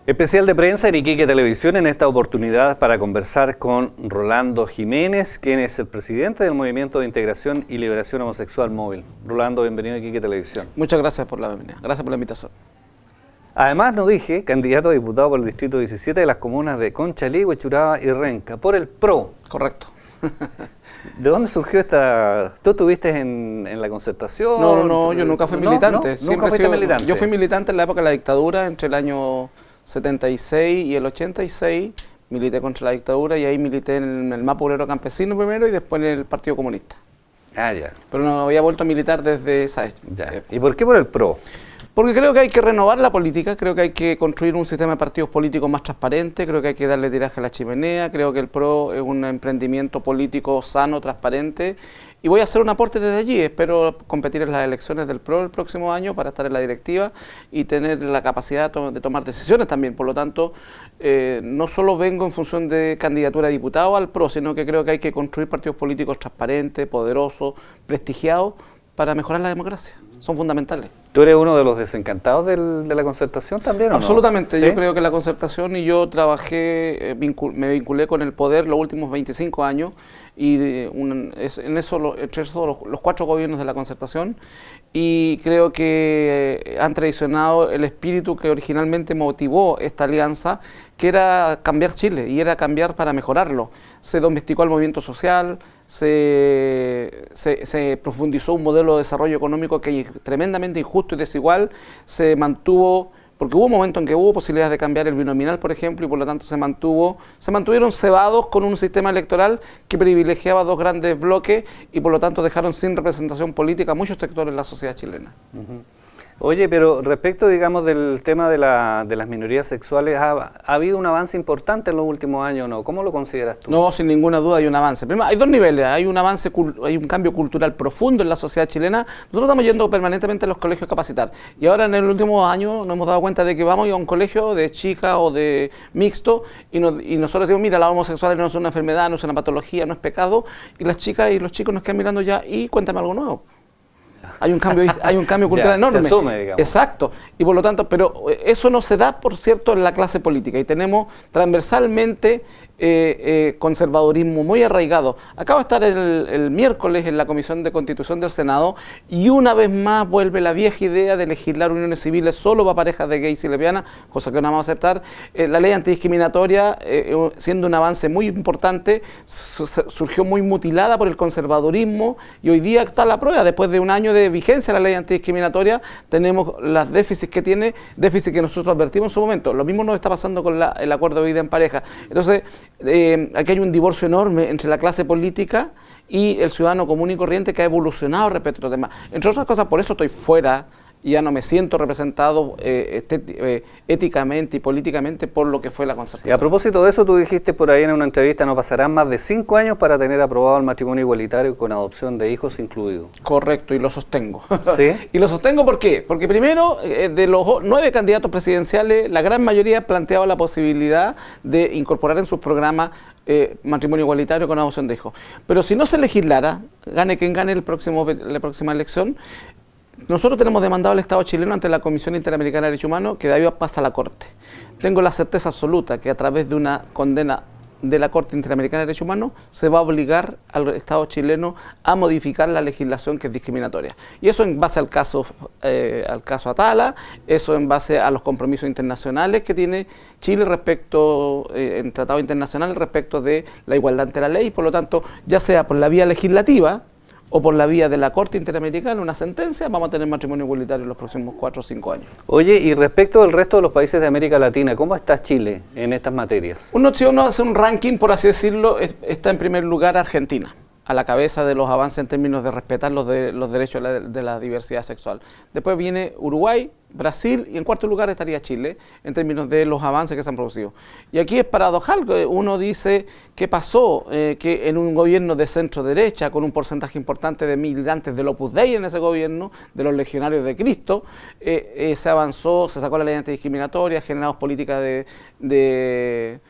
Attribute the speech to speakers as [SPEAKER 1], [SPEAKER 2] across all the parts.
[SPEAKER 1] Especial de prensa en Iquique Televisión, en esta oportunidad para conversar con Rolando Jiménez, quien es el presidente del Movimiento de Integración y Liberación Homosexual Móvil. Rolando, bienvenido a Iquique Televisión.
[SPEAKER 2] Muchas gracias por la bienvenida, gracias por la invitación.
[SPEAKER 1] Además, nos dije, candidato a diputado por el Distrito 17 de las comunas de Conchalí, Huechuraba y Renca, por el PRO.
[SPEAKER 2] Correcto.
[SPEAKER 1] ¿De dónde surgió esta...? ¿Tú estuviste en la concertación?
[SPEAKER 2] No, yo nunca fui militante.
[SPEAKER 1] ¿Nunca fuiste militante?
[SPEAKER 2] Yo fui militante en la época de la dictadura, entre el año 76 y el 86, milité contra la dictadura y ahí milité en el MAPA Obrero Campesino primero y después en el Partido Comunista.
[SPEAKER 1] Ah, ya.
[SPEAKER 2] Pero no había vuelto a militar desde esa época.
[SPEAKER 1] Ya. ¿Y por qué por el PRO?
[SPEAKER 2] Porque creo que hay que renovar la política, creo que hay que construir un sistema de partidos políticos más transparente, creo que hay que darle tiraje a la chimenea, creo que el PRO es un emprendimiento político sano, transparente, y voy a hacer un aporte desde allí. Espero competir en las elecciones del PRO el próximo año para estar en la directiva y tener la capacidad de tomar decisiones también. Por lo tanto, no solo vengo en función de candidatura a diputado al PRO, sino que creo que hay que construir partidos políticos transparentes, poderosos, prestigiados, para mejorar la democracia. Son fundamentales.
[SPEAKER 1] ¿Tú eres uno de los desencantados de la concertación también o no?
[SPEAKER 2] Absolutamente.
[SPEAKER 1] ¿Sí?
[SPEAKER 2] Yo creo que la concertación y yo trabajé, me vinculé con el poder los últimos 25 años y en eso entre los 4 gobiernos de la concertación, y creo que han traicionado el espíritu que originalmente motivó esta alianza, que era cambiar Chile y era cambiar para mejorarlo. Se domesticó al movimiento social, se profundizó un modelo de desarrollo económico que es tremendamente injusto y desigual, se mantuvo, porque hubo un momento en que hubo posibilidades de cambiar el binominal, por ejemplo, y por lo tanto se mantuvieron cebados con un sistema electoral que privilegiaba 2 grandes bloques y por lo tanto dejaron sin representación política a muchos sectores de la sociedad chilena.
[SPEAKER 1] Oye, pero respecto, digamos, del tema de las minorías sexuales, ¿ha habido un avance importante en los últimos años o no? ¿Cómo lo consideras tú?
[SPEAKER 2] No, sin ninguna duda hay un avance. Primero, hay 2 niveles, hay un avance, hay un cambio cultural profundo en la sociedad chilena. Nosotros estamos yendo permanentemente a los colegios a capacitar. Y ahora en el último año nos hemos dado cuenta de que vamos a ir a un colegio de chicas o de mixto y nosotros decimos, mira, la homosexualidad no es una enfermedad, no es una patología, no es pecado. Y las chicas y los chicos nos quedan mirando ya y cuéntame algo nuevo. Hay un cambio cultural enorme.
[SPEAKER 1] Se asume, digamos.
[SPEAKER 2] Exacto. Y por lo tanto, pero eso no se da, por cierto, en la clase política. Y tenemos transversalmente conservadurismo muy arraigado. Acabo de estar el miércoles en la Comisión de Constitución del Senado y una vez más vuelve la vieja idea de legislar uniones civiles solo para parejas de gays y lesbianas, cosa que no vamos a aceptar. La ley antidiscriminatoria, siendo un avance muy importante, surgió muy mutilada por el conservadurismo y hoy día está la prueba. Después de un año de vigencia de la ley antidiscriminatoria, tenemos los déficits que tiene, déficits que nosotros advertimos en su momento. Lo mismo nos está pasando con el acuerdo de vida en pareja. Entonces, aquí hay un divorcio enorme entre la clase política y el ciudadano común y corriente que ha evolucionado respecto a estos temas. Entre otras cosas, por eso estoy fuera y ya no me siento representado éticamente y políticamente por lo que fue la concertación.
[SPEAKER 1] Y a propósito de eso, tú dijiste por ahí en una entrevista, no pasarán más de 5 años para tener aprobado el matrimonio igualitario con adopción de hijos incluidos.
[SPEAKER 2] Correcto, y lo sostengo.
[SPEAKER 1] ¿Sí?
[SPEAKER 2] Y lo sostengo ¿por qué? Porque primero, de los 9 candidatos presidenciales, la gran mayoría ha planteado la posibilidad de incorporar en sus programas matrimonio igualitario con adopción de hijos. Pero si no se legislara, gane quien gane la próxima elección, nosotros tenemos demandado al Estado chileno ante la Comisión Interamericana de Derechos Humanos que de ahí pasa a la Corte. Tengo la certeza absoluta que a través de una condena de la Corte Interamericana de Derechos Humanos se va a obligar al Estado chileno a modificar la legislación que es discriminatoria. Y eso en base al caso Atala, eso en base a los compromisos internacionales que tiene Chile respecto, en tratados internacionales respecto de la igualdad ante la ley. Por lo tanto, ya sea por la vía legislativa o por la vía de la Corte Interamericana, una sentencia, vamos a tener matrimonio igualitario en los próximos 4 o 5 años.
[SPEAKER 1] Oye, y respecto del resto de los países de América Latina, ¿cómo está Chile en estas materias?
[SPEAKER 2] Si uno hace un ranking, por así decirlo, está en primer lugar Argentina, a la cabeza de los avances en términos de respetar los derechos de la diversidad sexual. Después viene Uruguay, Brasil y en cuarto lugar estaría Chile en términos de los avances que se han producido. Y aquí es paradojal, uno dice ¿qué pasó? Que en un gobierno de centro derecha con un porcentaje importante de militantes del Opus Dei en ese gobierno, de los legionarios de Cristo, se avanzó, se sacó la ley antidiscriminatoria, generamos políticas de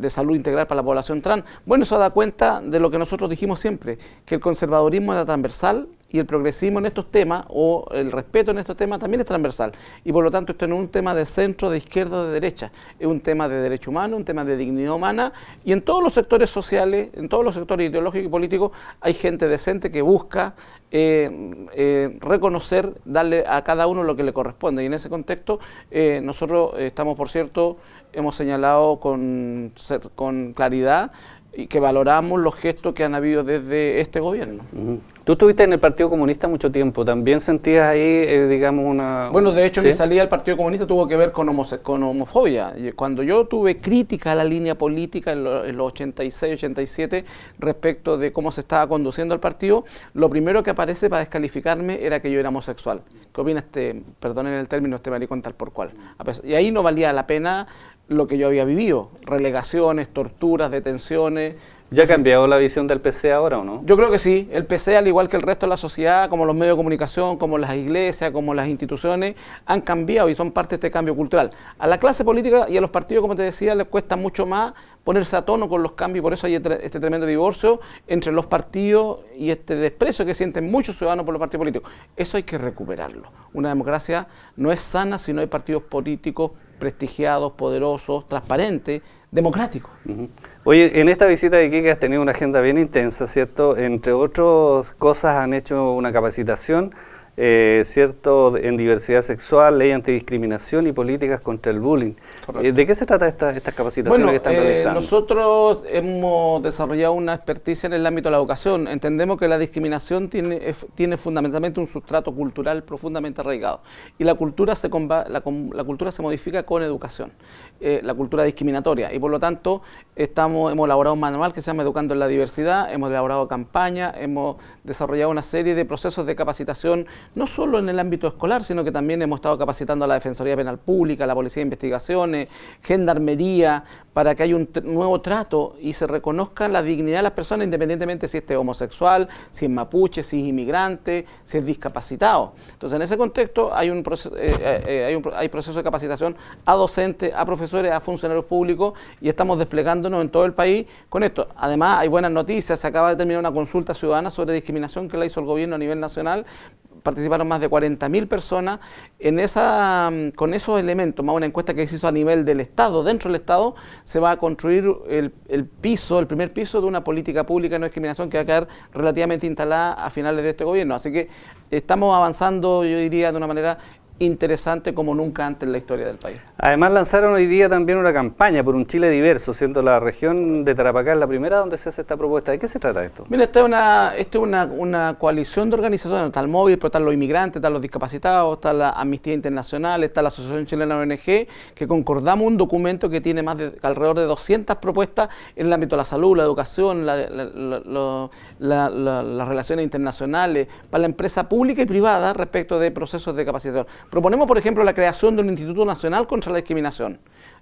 [SPEAKER 2] salud integral para la población trans. Bueno, eso da cuenta de lo que nosotros dijimos siempre, que el conservadurismo era transversal, y el progresismo en estos temas, o el respeto en estos temas, también es transversal. Y por lo tanto esto no es un tema de centro, de izquierda o de derecha, es un tema de derecho humano, un tema de dignidad humana, y en todos los sectores sociales, en todos los sectores ideológicos y políticos, hay gente decente que busca reconocer, darle a cada uno lo que le corresponde. Y en ese contexto nosotros estamos, por cierto, hemos señalado con claridad y que valoramos los gestos que han habido desde este gobierno.
[SPEAKER 1] Tú estuviste en el Partido Comunista mucho tiempo, ¿también sentías ahí, digamos, una...?
[SPEAKER 2] Bueno, de hecho,
[SPEAKER 1] ¿sí?
[SPEAKER 2] Mi salida del Partido Comunista tuvo que ver con homofobia. Cuando yo tuve crítica a la línea política en los 86, 87, respecto de cómo se estaba conduciendo el partido, lo primero que aparece para descalificarme era que yo era homosexual. ¿Qué opina perdonen el término, maricón tal por cual? Y ahí no valía la pena lo que yo había vivido, relegaciones, torturas, detenciones.
[SPEAKER 1] ¿Ya ha cambiado la visión del PC ahora o no?
[SPEAKER 2] Yo creo que sí. El PC, al igual que el resto de la sociedad, como los medios de comunicación, como las iglesias, como las instituciones, han cambiado y son parte de este cambio cultural. A la clase política y a los partidos, como te decía, les cuesta mucho más ponerse a tono con los cambios, y por eso hay este tremendo divorcio entre los partidos y este desprecio que sienten muchos ciudadanos por los partidos políticos. Eso hay que recuperarlo. Una democracia no es sana si no hay partidos políticos prestigiados, poderosos, transparentes, democráticos.
[SPEAKER 1] Oye, en esta visita de Iquique has tenido una agenda bien intensa, ¿cierto? Entre otras cosas han hecho una capacitación, ¿cierto?, en diversidad sexual, ley antidiscriminación y políticas contra el bullying. ¿De qué se trata estas capacitaciones que están realizando?
[SPEAKER 2] Nosotros hemos desarrollado una experticia en el ámbito de la educación. Entendemos que la discriminación tiene fundamentalmente un sustrato cultural profundamente arraigado. Y la cultura se modifica con educación, la cultura discriminatoria. Y por lo tanto, hemos elaborado un manual que se llama Educando en la Diversidad, hemos elaborado campañas, hemos desarrollado una serie de procesos de capacitación, no solo en el ámbito escolar, sino que también hemos estado capacitando a la Defensoría Penal Pública, a la Policía de Investigaciones, Gendarmería, para que haya un nuevo trato y se reconozca la dignidad de las personas, independientemente si es homosexual, si es mapuche, si es inmigrante, si es discapacitado. Entonces, en ese contexto hay proceso de capacitación a docentes, a profesores, a funcionarios públicos, y estamos desplegándonos en todo el país con esto. Además, hay buenas noticias. Se acaba de terminar una consulta ciudadana sobre discriminación que la hizo el gobierno a nivel nacional. Participaron más de 40.000 personas con esos elementos, más una encuesta que se hizo a nivel del Estado. Dentro del Estado se va a construir el primer piso de una política pública de no discriminación que va a quedar relativamente instalada a finales de este gobierno. Así que estamos avanzando, yo diría, de una manera interesante como nunca antes en la historia del país.
[SPEAKER 1] Además lanzaron hoy día también una campaña por un Chile diverso, siendo la región de Tarapacá la primera donde se hace esta propuesta. ¿De qué se trata esto?
[SPEAKER 2] Mira, esta es una coalición de organizaciones. Está el móvil, pero están los inmigrantes, están los discapacitados, está la Amnistía Internacional, está la Asociación Chilena de ONG, que concordamos un documento que tiene alrededor de 200 propuestas en el ámbito de la salud, la educación, las relaciones internacionales, para la empresa pública y privada respecto de procesos de capacitación. Proponemos, por ejemplo, la creación de un Instituto Nacional contra la Discriminación,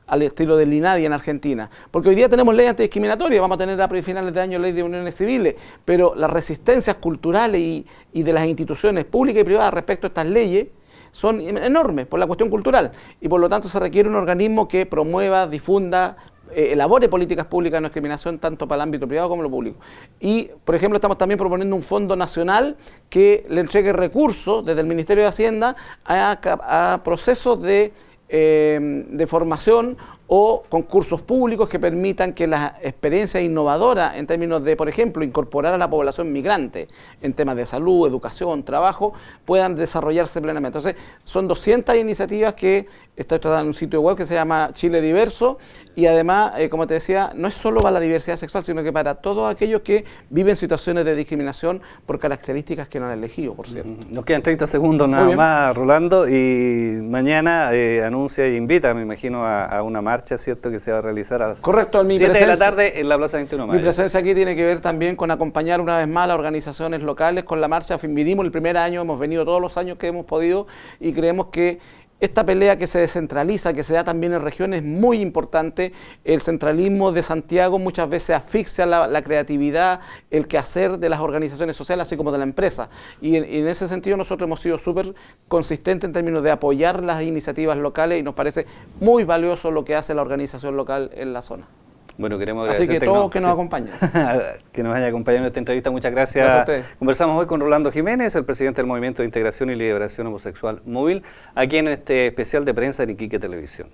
[SPEAKER 2] al estilo del INADI en Argentina. Porque hoy día tenemos ley antidiscriminatoria, vamos a tener a finales de año ley de uniones civiles, pero las resistencias culturales y de las instituciones públicas y privadas respecto a estas leyes son enormes por la cuestión cultural, y por lo tanto se requiere un organismo que promueva, difunda, elabore políticas públicas de no discriminación tanto para el ámbito privado como lo público. Y, por ejemplo, estamos también proponiendo un fondo nacional que le entregue recursos desde el Ministerio de Hacienda a procesos de formación o concursos públicos que permitan que las experiencias innovadoras en términos de, por ejemplo, incorporar a la población migrante en temas de salud, educación, trabajo, puedan desarrollarse plenamente. Entonces, son 200 iniciativas que está en un sitio web que se llama Chile Diverso, y además, como te decía, no es solo para la diversidad sexual, sino que para todos aquellos que viven situaciones de discriminación por características que no han elegido, por cierto.
[SPEAKER 1] Nos quedan 30 segundos nada más, Rolando, y mañana anuncia e invita, me imagino, a una marcha, ¿cierto?, que se va a realizar a las 7 de la tarde en la Plaza 21 de Mayo.
[SPEAKER 2] Mi presencia aquí tiene que ver también con acompañar una vez más a las organizaciones locales con la marcha. Vinimos el primer año, hemos venido todos los años que hemos podido, y creemos que esta pelea que se descentraliza, que se da también en regiones, es muy importante. El centralismo de Santiago muchas veces asfixia la creatividad, el quehacer de las organizaciones sociales, así como de la empresa. Y en ese sentido nosotros hemos sido súper consistentes en términos de apoyar las iniciativas locales, y nos parece muy valioso lo que hace la organización local en la zona.
[SPEAKER 1] Bueno, queremos
[SPEAKER 2] Así que
[SPEAKER 1] agradecerte
[SPEAKER 2] todos que nos acompañen.
[SPEAKER 1] que nos haya acompañado en esta entrevista. Muchas gracias.
[SPEAKER 2] Gracias a ustedes.
[SPEAKER 1] Conversamos hoy con Rolando Jiménez, el presidente del Movimiento de Integración y Liberación Homosexual Móvil, aquí en este especial de prensa de Iquique Televisión.